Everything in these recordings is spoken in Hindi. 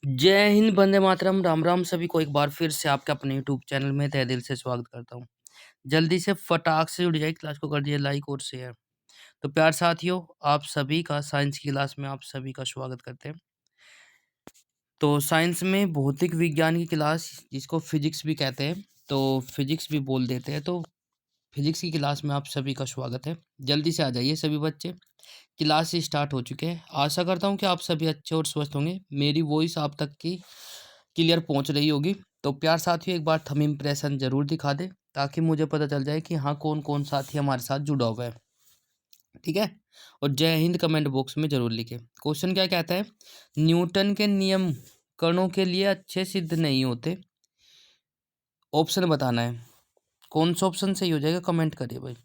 जय हिंद, वंदे मातरम, राम राम सभी को एक बार फिर से आपके अपने यूट्यूब चैनल में तहे दिल से स्वागत करता हूँ। जल्दी से फटाक से जुड़ जाइए, क्लास को कर दिए लाइक और शेयर। तो प्यार साथियों, आप सभी का साइंस की क्लास में आप सभी का स्वागत करते हैं। तो साइंस में भौतिक विज्ञान की क्लास, जिसको फिजिक्स भी कहते हैं, तो फिजिक्स भी बोल देते हैं, तो फिजिक्स की क्लास में आप सभी का स्वागत है। जल्दी से आ जाइए सभी बच्चे, क्लास स्टार्ट हो चुके हैं। आशा करता हूँ कि आप सभी अच्छे और स्वस्थ होंगे। मेरी वॉइस आप तक की क्लियर पहुंच रही होगी। तो प्यार साथियों, एक बार थंब इम्प्रेशन जरूर दिखा दे, ताकि मुझे पता चल जाए कि हाँ, कौन कौन साथी हमारे साथ जुड़ा हुआ है। ठीक है। और जय हिंद कमेंट बॉक्स में जरूर लिखे। क्वेश्चन क्या कहता है? न्यूटन के नियम कणों के लिए अच्छे सिद्ध नहीं होते। ऑप्शन बताना है। कौन सा ऑप्शन सही हो जाएगा कमेंट करिए भाई।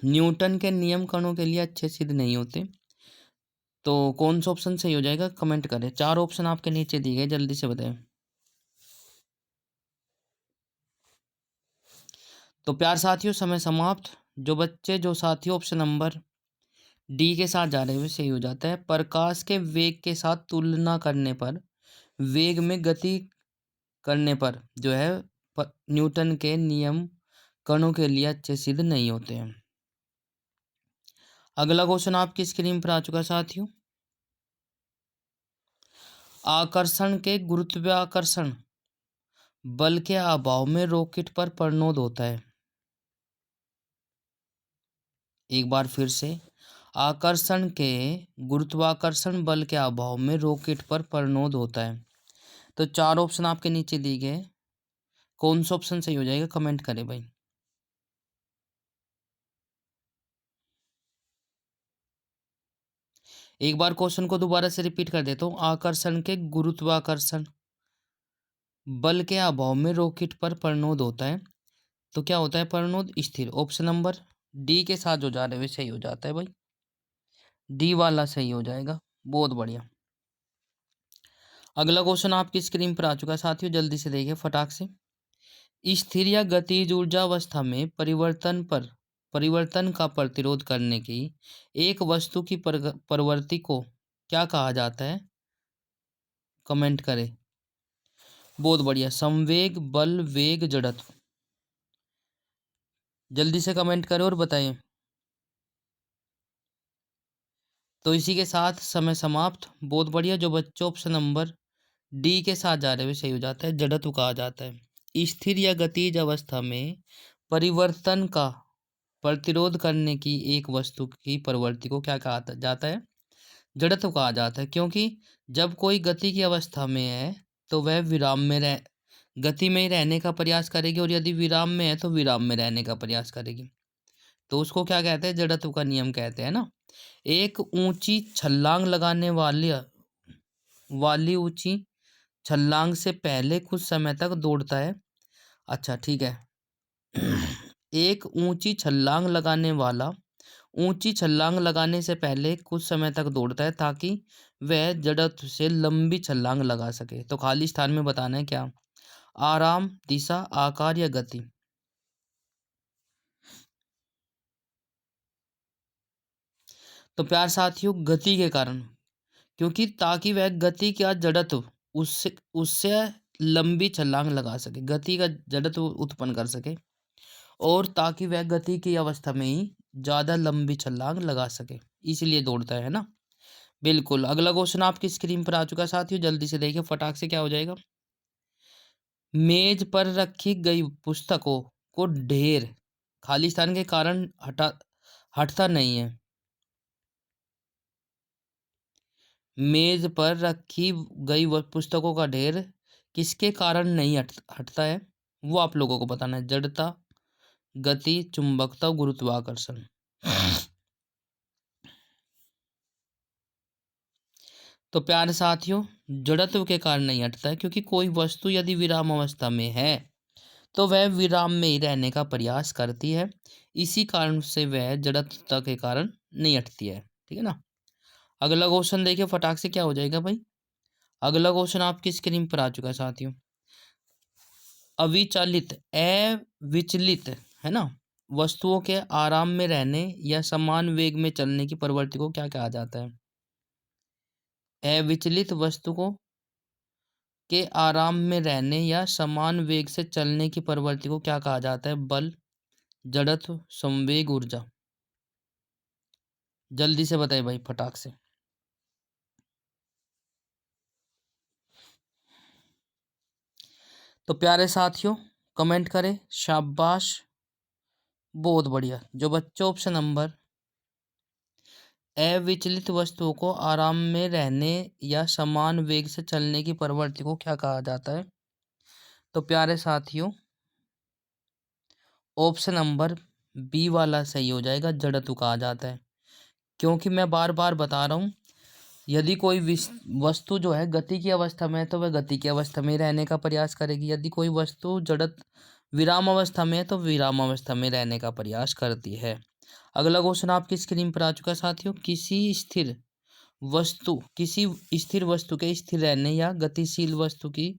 न्यूटन के नियम कणों के लिए अच्छे सिद्ध नहीं होते, तो कौन सा ऑप्शन सही हो जाएगा कमेंट करें। चार ऑप्शन आपके नीचे दिए गए, जल्दी से बताएं। तो प्यार साथियों, समय समाप्त। जो साथियों ऑप्शन नंबर डी के साथ जा रहे हुए सही हो जाता है। प्रकाश के वेग के साथ तुलना करने पर, वेग में गति करने पर जो है, न्यूटन के नियम कणों के लिए अच्छे सिद्ध नहीं होते हैं। अगला क्वेश्चन आपकी स्क्रीन पर आ चुका है साथियों। आकर्षण के गुरुत्वाकर्षण बल के अभाव में रॉकेट पर प्रणोद होता है। एक बार फिर से, आकर्षण के गुरुत्वाकर्षण बल के अभाव में रॉकेट पर प्रणोद होता है। तो चार ऑप्शन आपके नीचे दिए गए, कौन सा ऑप्शन सही हो जाएगा कमेंट करें भाई। एक बार क्वेश्चन को दोबारा से रिपीट कर देता हूँ। आकर्षण के गुरुत्वाकर्षण बल के अभाव में रॉकेट पर प्रणोद होता है। तो क्या होता है प्रणोद? स्थिर। ऑप्शन नंबर डी के साथ जो जा रहे हैं सही हो जाता है भाई। डी वाला सही हो जाएगा। बहुत बढ़िया। अगला क्वेश्चन आपकी स्क्रीन पर आ चुका है साथियों, जल्दी से देखिए फटाक से। स्थिर या गतिज ऊर्जावस्था में परिवर्तन का प्रतिरोध करने की एक वस्तु की प्रवृत्ति को क्या कहा जाता है? कमेंट करें। बहुत बढ़िया। संवेग, बल, वेग, जड़त्व। जल्दी से कमेंट करें और बताएं। तो इसी के साथ समय समाप्त। बहुत बढ़िया। जो बच्चों ऑप्शन नंबर डी के साथ जा रहे हुए सही हो जाता है, जड़त्व कहा जाता है। स्थिर या गतिज अवस्था में परिवर्तन का प्रतिरोध करने की एक वस्तु की प्रवृत्ति को क्या कहा जाता है? जड़त्व कहा जाता है। क्योंकि जब कोई गति की अवस्था में है तो वह विराम में गति में ही रहने का प्रयास करेगी, और यदि विराम में है तो विराम में रहने का प्रयास करेगी। तो उसको क्या कहते हैं? जड़त्व का नियम कहते हैं ना। एक ऊंची छलांग लगाने वाली वाली ऊंची छलांग से पहले कुछ समय तक दौड़ता है। अच्छा ठीक है। एक ऊंची छलांग लगाने वाला ऊंची छलांग लगाने से पहले कुछ समय तक दौड़ता है, ताकि वह जड़त्व से लंबी छलांग लगा सके। तो खाली स्थान में बताना है क्या? आराम, दिशा, आकार या गति। तो प्यार साथियों, गति के कारण। क्योंकि ताकि वह गति का जड़त्व उससे उससे लंबी छलांग लगा सके, गति का जड़त्व उत्पन्न कर सके, और ताकि वह गति की अवस्था में ही ज्यादा लंबी छलांग लगा सके, इसलिए दौड़ता है ना। बिल्कुल। अगला क्वेश्चन आपकी स्क्रीन पर आ चुका है साथियों, जल्दी से देखिए फटाक से क्या हो जाएगा। मेज पर रखी गई पुस्तकों को ढेर खाली स्थान के कारण हटता नहीं है। मेज पर रखी गई वह पुस्तकों का ढेर किसके कारण नहीं हटता है? वो आप लोगों को बताना है। जड़ता, गति, चुंबकता, गुरुत्वाकर्षण। तो प्यारे साथियों, जड़त्व के कारण नहीं हटता है, क्योंकि कोई वस्तु यदि विराम अवस्था में है तो वह विराम में ही रहने का प्रयास करती है। इसी कारण से वह जड़त्वता के कारण नहीं हटती है। ठीक है ना। अगला क्वेश्चन देखिए फटाक से क्या हो जाएगा भाई। अगला क्वेश्चन आपकी स्क्रीन पर आ चुका है साथियों। अविचलित, अविचलित, है ना, वस्तुओं के आराम में रहने या समान वेग में चलने की प्रवृत्ति को क्या कहा जाता है? अविचलित वस्तु को के आराम में रहने या समान वेग से चलने की प्रवृत्ति को क्या कहा जाता है? बल, जड़त्व, संवेग, ऊर्जा। जल्दी से बताइए भाई, फटाक से। तो प्यारे साथियों, कमेंट करें। शाबाश, बहुत बढ़िया। जो बच्चों ऑप्शन नंबर अविचलित वस्तुओं को आराम में रहने या समान वेग से चलने की प्रवृत्ति को क्या कहा जाता है? तो प्यारे साथियों, ऑप्शन नंबर बी वाला सही हो जाएगा, जड़त्व कहा जाता है। क्योंकि मैं बार बार बता रहा हूँ, यदि कोई वस्तु जो है गति की अवस्था में है तो वह गति की अवस्था में रहने का प्रयास करेगी। यदि कोई वस्तु जड़त विराम अवस्था में है तो विराम अवस्था में रहने का प्रयास करती है। अगला क्वेश्चन आपकी स्क्रीन पर आ चुका है साथियों। किसी स्थिर वस्तु के स्थिर रहने या गतिशील वस्तु की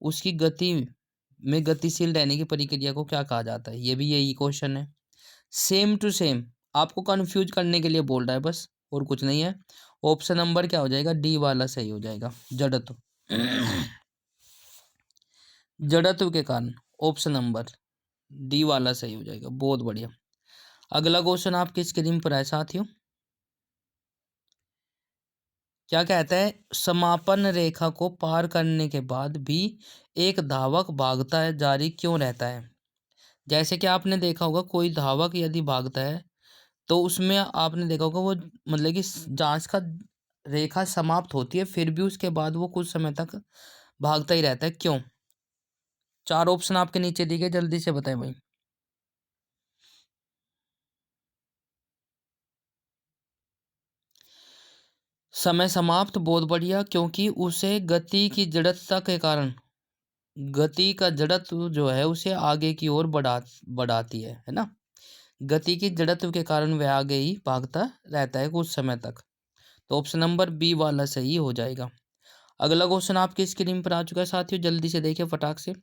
उसकी गति में गतिशील रहने की प्रक्रिया को क्या कहा जाता है? ये भी यही क्वेश्चन है, सेम टू सेम। आपको कंफ्यूज करने के लिए बोल रहा है बस, और कुछ नहीं है। ऑप्शन नंबर क्या हो जाएगा? डी वाला सही हो जाएगा, जड़त्व। जड़त्व के कारण ऑप्शन नंबर डी वाला सही हो जाएगा। बहुत बढ़िया। अगला क्वेश्चन आपकी स्क्रीन पर है साथियों। क्या कहता है? समापन रेखा को पार करने के बाद भी एक धावक भागता है जारी क्यों रहता है? जैसे कि आपने देखा होगा, कोई धावक यदि भागता है तो उसमें आपने देखा होगा वो मतलब कि जांच का रेखा समाप्त होती है, फिर भी उसके बाद वो कुछ समय तक भागता ही रहता है, क्यों? चार ऑप्शन आपके नीचे दिए गए, जल्दी से बताएं भाई। समय समाप्त, बहुत बढ़िया। क्योंकि उसे गति की जड़ता के कारण, गति का जड़त्व जो है उसे आगे की ओर बढ़ाती है ना। गति की जड़त्व के कारण वह आगे ही भागता रहता है कुछ समय तक। तो ऑप्शन नंबर बी वाला सही हो जाएगा। अगला क्वेश्चन आपकी स्क्रीन पर आ चुका है साथियों, जल्दी से देखिए फटाक से।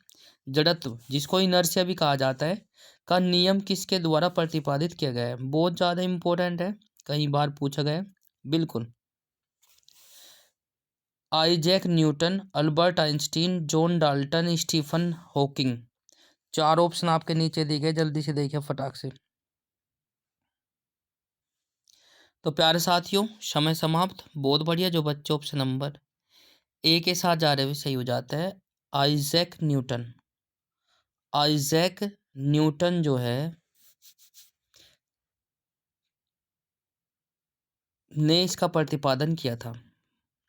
जड़त्व, जिसको इनर्शिया भी कहा जाता है, का नियम किसके द्वारा प्रतिपादित किया गया है? बहुत ज़्यादा इंपॉर्टेंट है, कई बार पूछा गया है। बिल्कुल, Isaac Newton, Albert Einstein, John Dalton, Stephen Hawking. चार ऑप्शन आपके नीचे दिए गए, जल्दी से देखिए फटाक से। तो प्यारे साथियों, समय समाप्त, बहुत बढ़िया। जो बच्चे ऑप्शन नंबर ए के साथ जा रहे हुए सही हो जाता है, आइजैक न्यूटन। आइजैक न्यूटन जो है ने इसका प्रतिपादन किया था,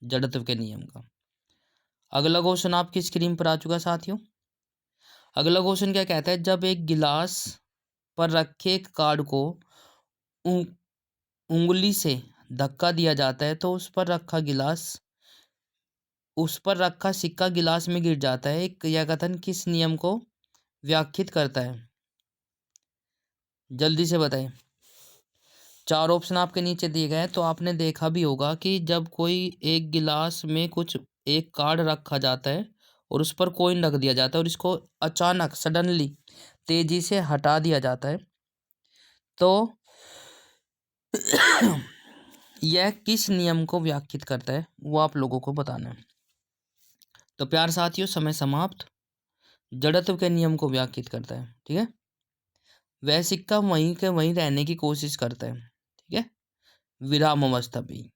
जड़त्व के नियम का। अगला क्वेश्चन आपकी स्क्रीन पर आ चुका है साथियों। अगला क्वेश्चन क्या कहता है? जब एक गिलास पर रखे एक कार्ड को उं- उंगली से धक्का दिया जाता है तो उस पर रखा सिक्का गिलास में गिर जाता है। यह कथन किस नियम को व्याख्यात करता है? जल्दी से बताएं। चार ऑप्शन आपके नीचे दिए गए हैं। तो आपने देखा भी होगा कि जब कोई एक गिलास में कुछ एक कार्ड रखा जाता है और उस पर कॉइन रख दिया जाता है और इसको अचानक सडनली तेजी से हटा दिया जाता है, तो यह किस नियम को व्याख्यात करता है, वो आप लोगों को बताना है। तो प्यार साथियों, समय समाप्त, जड़त्व के नियम को व्याख्यात करता है। ठीक है, वह सिक्का वहीं के वहीं रहने की कोशिश करता है। ठीक है, विराम अवस्था भी।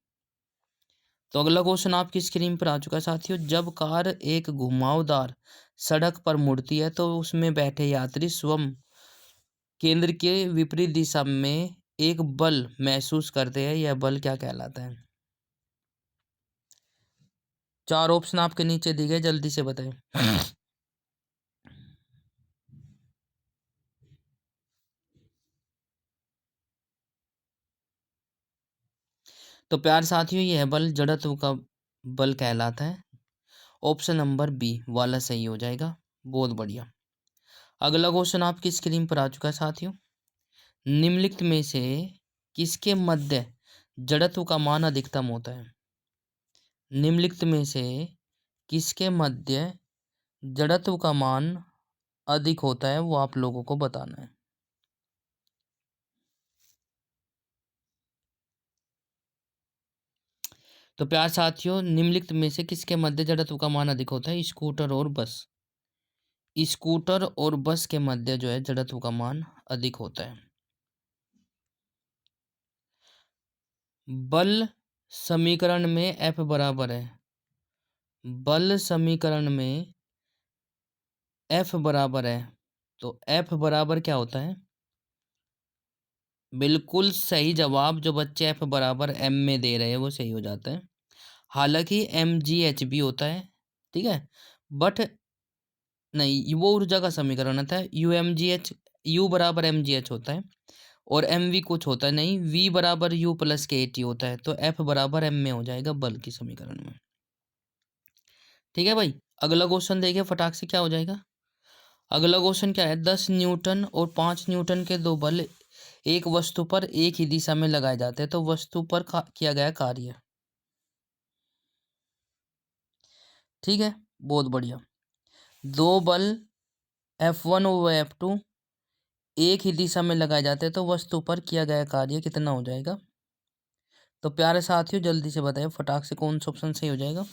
तो अगला क्वेश्चन आपकी स्क्रीन पर आ चुका है साथियों। जब कार एक घुमावदार सड़क पर मुड़ती है तो उसमें बैठे यात्री स्वयं केंद्र के विपरीत दिशा में एक बल महसूस करते हैं। यह बल क्या कहलाता है? चार ऑप्शन आपके नीचे दिए गए, जल्दी से बताएं। तो प्यार साथियों, यह बल जड़त्व का बल कहलाता है। ऑप्शन नंबर बी वाला सही हो जाएगा। बहुत बढ़िया। अगला क्वेश्चन आपकी स्क्रीन पर आ चुका है साथियों। निम्नलिखित में से किसके मध्य जड़त्व का मान अधिकतम होता है? निम्नलिखित में से किसके मध्य जड़त्व का मान अधिक होता है, वो आप लोगों को बताना है। तो प्यार साथियों, निम्नलिखित में से किसके मध्य जड़त्व का मान अधिक होता है? स्कूटर और बस। स्कूटर और बस के मध्य जो है जड़त्व का मान अधिक होता है। बल समीकरण में F बराबर है, बल समीकरण में F बराबर है, तो F बराबर क्या होता है? बिल्कुल सही जवाब जो बच्चे F बराबर M में दे रहे हैं वो सही हो जाता है। हालांकि MgH भी होता है, ठीक है, बट नहीं, वो ऊर्जा का समीकरण होता है। UmGH, U बराबर MgH होता है और MV कुछ होता है नहीं, V बराबर U प्लस KT होता है। तो F बराबर M में हो जाएगा बल की समीकरण में। ठीक है भाई, अगला क्वेश्चन देखिए फटाक से क्या हो जाएगा। अगला क्वेश्चन क्या है? 10 न्यूटन और 5 न्यूटन के दो बल एक वस्तु पर एक ही दिशा में लगाए जाते हैं, तो वस्तु पर किया गया कार्य। ठीक है, बहुत बढ़िया। दो बल F1 और F2 एक ही दिशा में लगाए जाते हैं, तो वस्तु पर किया गया कार्य कितना हो जाएगा? तो प्यारे साथियों जल्दी से बताइए फटाक से कौन सा ऑप्शन सही हो जाएगा।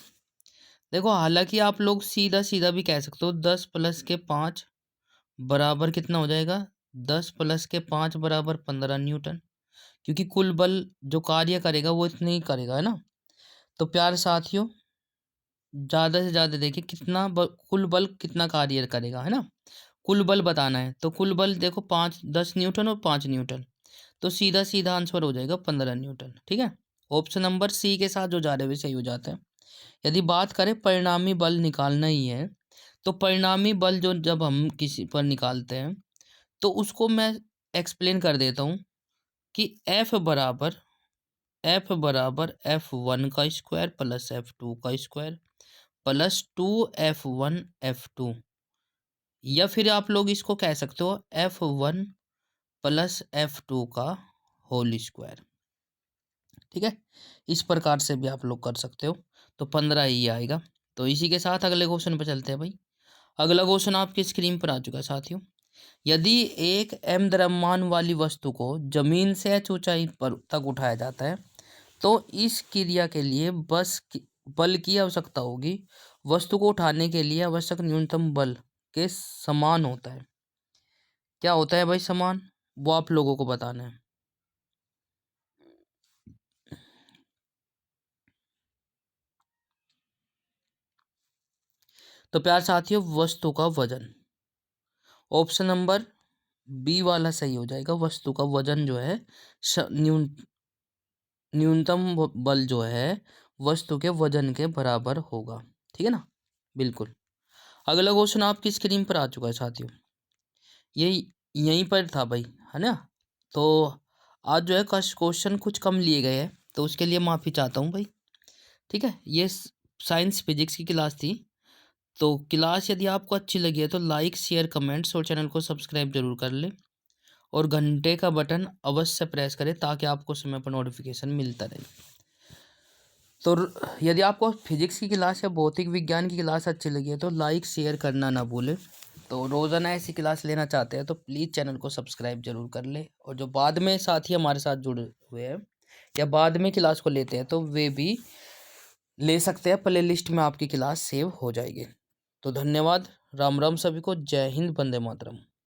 देखो, हालांकि आप लोग सीधा सीधा भी कह सकते हो 10 प्लस के 5 बराबर कितना हो जाएगा? 10 प्लस के 5 बराबर 15 न्यूटन, क्योंकि कुल बल जो कार्य करेगा वो इतने ही करेगा, है ना। तो प्यारे साथियों ज़्यादा से ज़्यादा देखिए कितना कुल बल कितना कार्य करेगा, है ना। कुल बल बताना है, तो कुल बल देखो 10 न्यूटन और 5 न्यूटन, तो सीधा सीधा आंसर हो जाएगा 15 न्यूटन। ठीक है, ऑप्शन नंबर सी के साथ जो जा रहे हैं सही हो जाता है। यदि बात करें परिणामी बल निकालना ही है, तो परिणामी बल जो जब हम किसी पर निकालते हैं तो उसको मैं एक्सप्लेन कर देता हूँ कि F बराबर F1 का स्क्वायर प्लस F2 का स्क्वायर प्लस 2F1 F2, या फिर आप लोग इसको कह सकते हो F1 प्लस F2 का होल स्क्वायर। ठीक है, इस प्रकार से भी आप लोग कर सकते हो, तो 15 ही आएगा। तो इसी के साथ अगले क्वेश्चन पर चलते हैं भाई। अगला क्वेश्चन आपकी स्क्रीन पर आ चुका है साथियों। यदि एक m द्रव्यमान वाली वस्तु को जमीन से h ऊंचाई पर तक उठाया जाता है, तो इस क्रिया के लिए बल की आवश्यकता होगी वस्तु को उठाने के लिए आवश्यक न्यूनतम बल के समान होता है। क्या होता है भाई समान? वो आप लोगों को बताना है। तो प्यार साथियों वस्तु का वजन, ऑप्शन नंबर बी वाला सही हो जाएगा। वस्तु का वजन जो है न्यूनतम बल जो है वस्तु के वजन के बराबर होगा। ठीक है ना, बिल्कुल। अगला क्वेश्चन आपकी स्क्रीन पर आ चुका है साथियों, यही यहीं पर था भाई, है ना। तो आज जो है क्वेश्चन कुछ कम लिए गए हैं, तो उसके लिए माफ़ी चाहता हूँ भाई। ठीक है, ये साइंस फिजिक्स की क्लास थी। तो क्लास यदि आपको अच्छी लगी है तो लाइक शेयर कमेंट्स और चैनल को सब्सक्राइब जरूर कर ले और घंटे का बटन अवश्य प्रेस करें ताकि आपको समय पर नोटिफिकेशन मिलता रहे। तो यदि आपको फिजिक्स की क्लास या भौतिक विज्ञान की क्लास अच्छी लगी है तो लाइक शेयर करना ना भूलें। तो रोज़ाना ऐसी क्लास लेना चाहते हैं तो प्लीज़ चैनल को सब्सक्राइब जरूर कर ले, और जो बाद में साथी हमारे साथ जुड़े हुए हैं या बाद में क्लास को लेते हैं तो वे भी ले सकते हैं, प्ले लिस्ट में आपकी क्लास सेव हो जाएगी। तो धन्यवाद, राम राम सभी को, जय हिंद, वंदे मातरम।